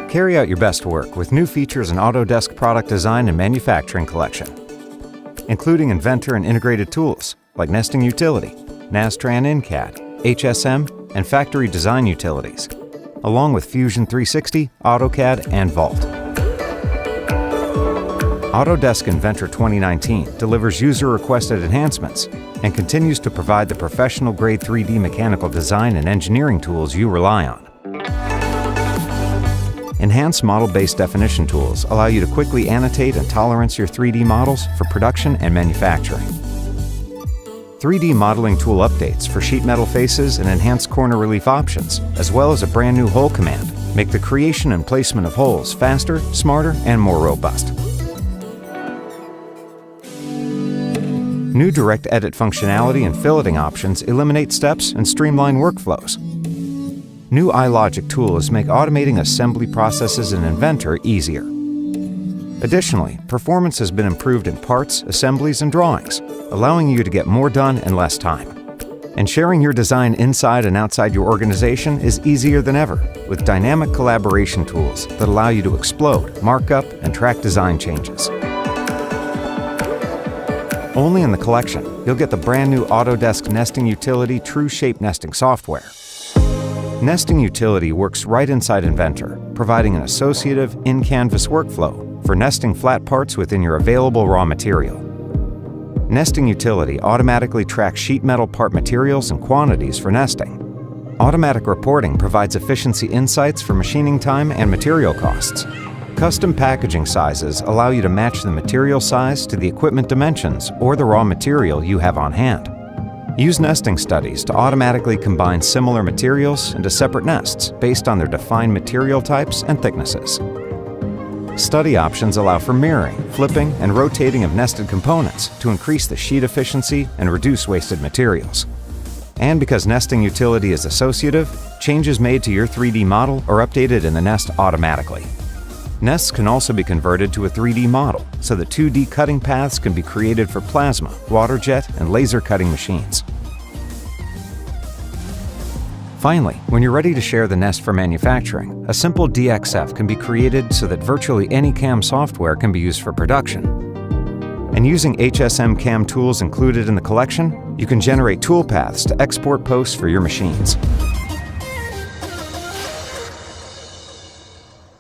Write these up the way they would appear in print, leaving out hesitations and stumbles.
Carry out your best work with new features in Autodesk Product Design and Manufacturing Collection, including Inventor and integrated tools like Nesting Utility, Nastran InCAD, HSM, and Factory Design Utilities, along with Fusion 360, AutoCAD, and Vault. Autodesk Inventor 2019 delivers user-requested enhancements and continues to provide the professional-grade 3D mechanical design and engineering tools you rely on. Enhanced model-based definition tools allow you to quickly annotate and tolerance your 3D models for production and manufacturing. 3D modeling tool updates for sheet metal faces and enhanced corner relief options, as well as a brand new hole command, make the creation and placement of holes faster, smarter, and more robust. New direct edit functionality and filleting options eliminate steps and streamline workflows. New iLogic tools make automating assembly processes in Inventor easier. Additionally, performance has been improved in parts, assemblies, and drawings, allowing you to get more done in less time. And sharing your design inside and outside your organization is easier than ever, with dynamic collaboration tools that allow you to explode, mark up, and track design changes. Only in the collection, you'll get the brand new Autodesk Nesting Utility True Shape Nesting software. Nesting Utility works right inside Inventor, providing an associative, in-canvas workflow for nesting flat parts within your available raw material. Nesting Utility automatically tracks sheet metal part materials and quantities for nesting. Automatic reporting provides efficiency insights for machining time and material costs. Custom packaging sizes allow you to match the material size to the equipment dimensions or the raw material you have on hand. Use nesting studies to automatically combine similar materials into separate nests based on their defined material types and thicknesses. Study options allow for mirroring, flipping, and rotating of nested components to increase the sheet efficiency and reduce wasted materials. And because Nesting Utility is associative, changes made to your 3D model are updated in the nest automatically. Nests can also be converted to a 3D model, so that 2D cutting paths can be created for plasma, water jet, and laser cutting machines. Finally, when you're ready to share the nest for manufacturing, a simple DXF can be created so that virtually any CAM software can be used for production. And using HSM CAM tools included in the collection, you can generate toolpaths to export posts for your machines.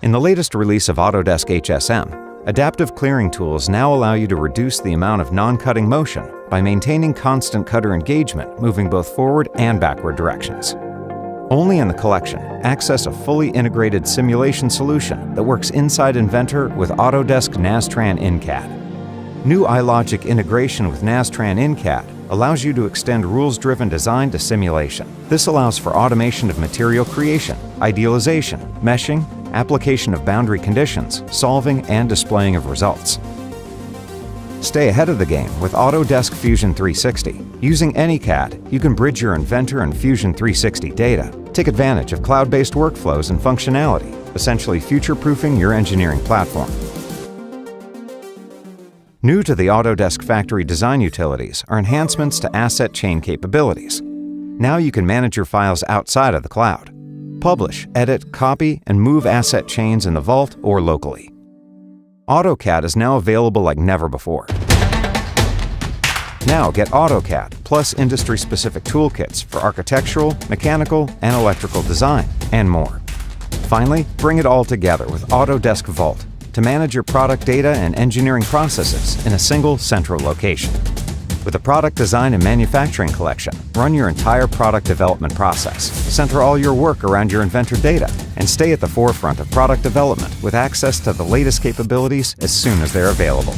In the latest release of Autodesk HSM, adaptive clearing tools now allow you to reduce the amount of non-cutting motion by maintaining constant cutter engagement, moving both forward and backward directions. Only in the collection, access a fully integrated simulation solution that works inside Inventor with Autodesk Nastran InCAD. New iLogic integration with Nastran InCAD allows you to extend rules-driven design to simulation. This allows for automation of material creation, idealization, meshing, application of boundary conditions, solving and displaying of results. Stay ahead of the game with Autodesk Fusion 360. Using AnyCAD, you can bridge your Inventor and Fusion 360 data. Take advantage of cloud-based workflows and functionality, essentially future-proofing your engineering platform. New to the Autodesk Factory Design Utilities are enhancements to asset chain capabilities. Now you can manage your files outside of the cloud. Publish, edit, copy, and move asset chains in the Vault or locally. AutoCAD is now available like never before. Now get AutoCAD plus industry-specific toolkits for architectural, mechanical, and electrical design, and more. Finally, bring it all together with Autodesk Vault to manage your product data and engineering processes in a single central location. With a product design and manufacturing collection, run your entire product development process, center all your work around your Inventor data, and stay at the forefront of product development with access to the latest capabilities as soon as they're available.